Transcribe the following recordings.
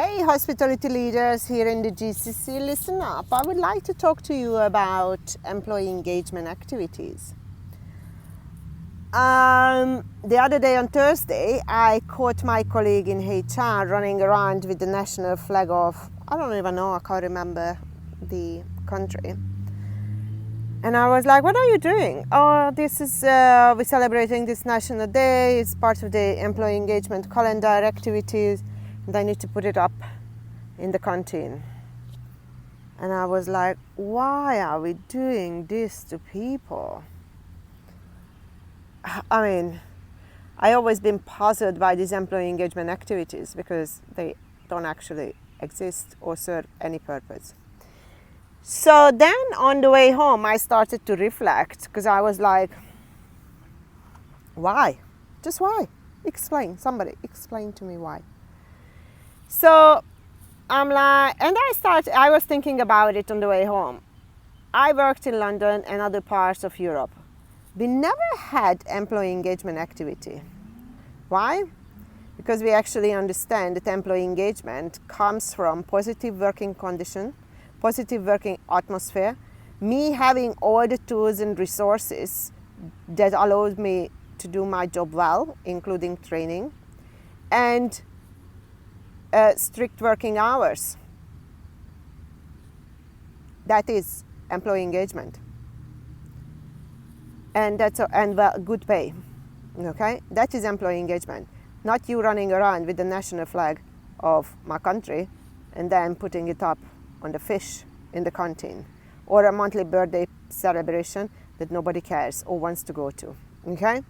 Hey hospitality leaders here in the GCC, listen up. I would like to talk to you about employee engagement activities. The other day on Thursday, I caught my colleague in HR running around with the national flag of, I don't even know, I can't remember the country. And I was like, what are you doing? Oh, this is, we're celebrating this national day. It's part of the employee engagement calendar activities. And I need to put it up in the canteen. And I was like, why are we doing this to people? I mean, I always been puzzled by these employee engagement activities because they don't actually exist or serve any purpose. So then on the way home, I started to reflect because I was like, why? Just why? Somebody explain to me why. So I'm like, and I was thinking about it on the way home. I worked in London and other parts of Europe. We never had employee engagement activity. Why? Because we actually understand that employee engagement comes from positive working condition, positive working atmosphere, me having all the tools and resources that allows me to do my job well, including training, and strict working hours. That is employee engagement, and good pay. Okay, that is employee engagement. Not you running around with the national flag of my country and then putting it up on the fish in the canteen, or a monthly birthday celebration that nobody cares or wants to go to. Okay,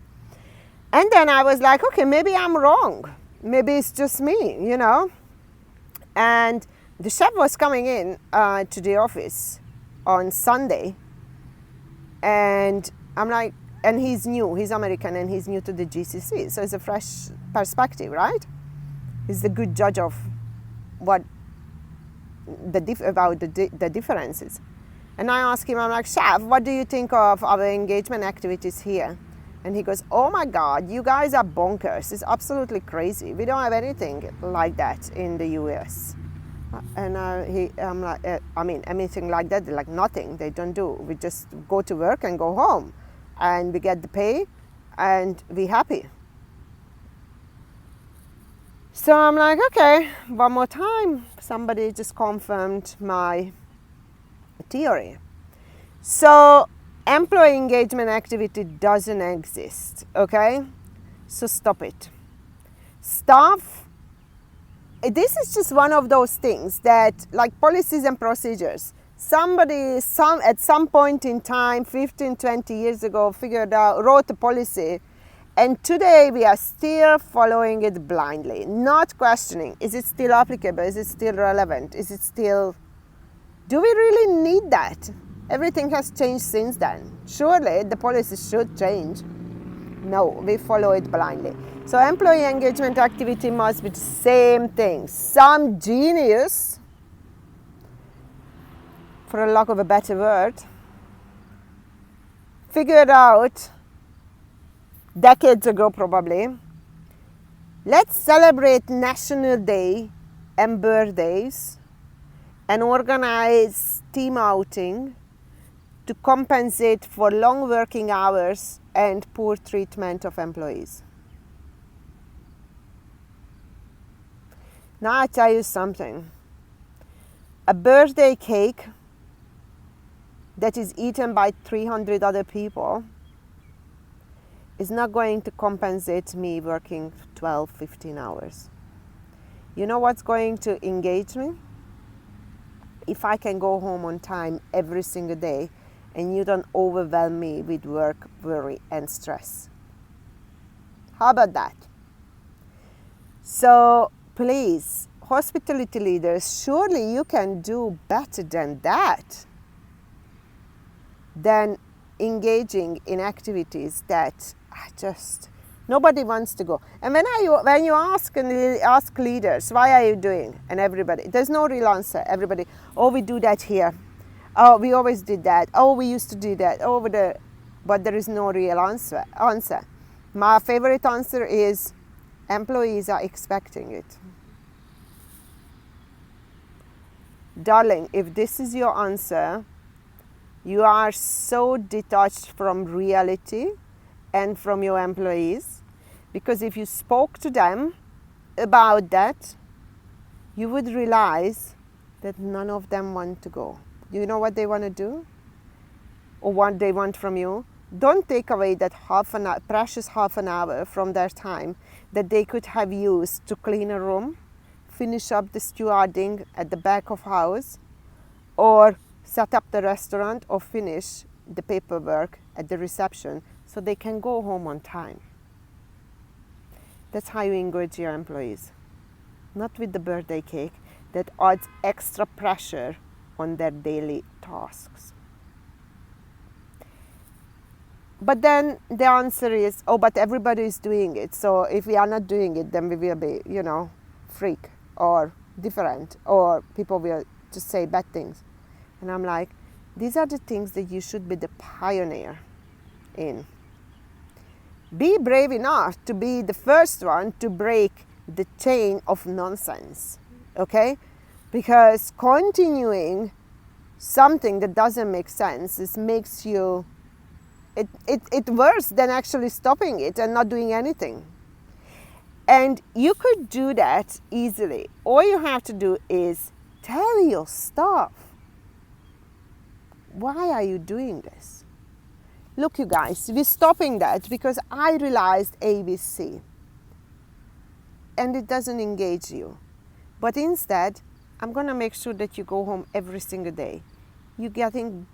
and then I was like, okay, maybe I'm wrong. Maybe it's just me, you know. And the chef was coming in to the office on Sunday, and I'm like, and he's new, he's American, and he's new to the GCC, so it's a fresh perspective, right? He's a good judge of what the differences. And I asked him, I'm like, chef, what do you think of our engagement activities here? And he goes, oh my God, you guys are bonkers. It's absolutely crazy. We don't have anything like that in the US. And I'm like, anything like that, like nothing, they don't do. We just go to work and go home. And we get the pay and we happy. So I'm like, okay, one more time. Somebody just confirmed my theory. So employee engagement activity doesn't exist, okay? So stop it. This is just one of those things that, like policies and procedures, at some point in time, 15, 20 years ago, wrote a policy, and today we are still following it blindly, not questioning, is it still applicable, is it still relevant, do we really need that? Everything has changed since then. Surely the policy should change. No, we follow it blindly. So employee engagement activity must be the same thing. Some genius, for a lack of a better word, figured out decades ago probably, let's celebrate National Day and birthdays and organize team outing to compensate for long working hours and poor treatment of employees. Now I tell you something. A birthday cake that is eaten by 300 other people is not going to compensate me working 12, 15 hours. You know what's going to engage me? If I can go home on time every single day and you don't overwhelm me with work, worry, and stress. How about that? So please, hospitality leaders, surely you can do better than that, than engaging in activities that nobody wants to go. And when you ask leaders, why are you doing? And everybody, there's no real answer. Everybody, oh, we do that here. Oh, we always did that. Oh, we used to do that. But there is no real answer. My favorite answer is employees are expecting it. darling, if this is your answer, you are so detached from reality and from your employees, because if you spoke to them about that, you would realize that none of them want to go. Do you know what they want to do? Or what they want from you? Don't take away that precious half an hour from their time that they could have used to clean a room, finish up the stewarding at the back of house, or set up the restaurant, or finish the paperwork at the reception so they can go home on time. That's how you engage your employees. Not with the birthday cake that adds extra pressure on their daily tasks. But then the answer is, oh, but everybody is doing it. So if we are not doing it, then we will be, freak or different, or people will just say bad things. And I'm like, these are the things that you should be the pioneer in. Be brave enough to be the first one to break the chain of nonsense, okay? Because continuing something that doesn't make sense makes you it worse than actually stopping it and not doing anything. And you could do that easily. All you have to do is tell your staff, why are you doing this? Look, you guys, we're stopping that because I realized ABC and it doesn't engage you. But instead, I'm going to make sure that you go home every single day. You're getting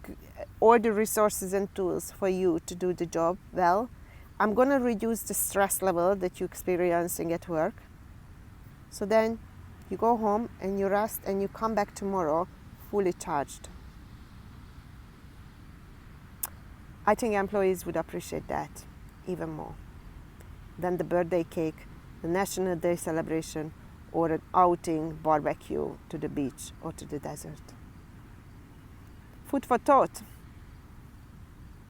all the resources and tools for you to do the job well. I'm going to reduce the stress level that you're experiencing at work. So then you go home and you rest and you come back tomorrow fully charged. I think employees would appreciate that even more than the birthday cake, the National Day celebration, or an outing barbecue to the beach or to the desert. Food for thought.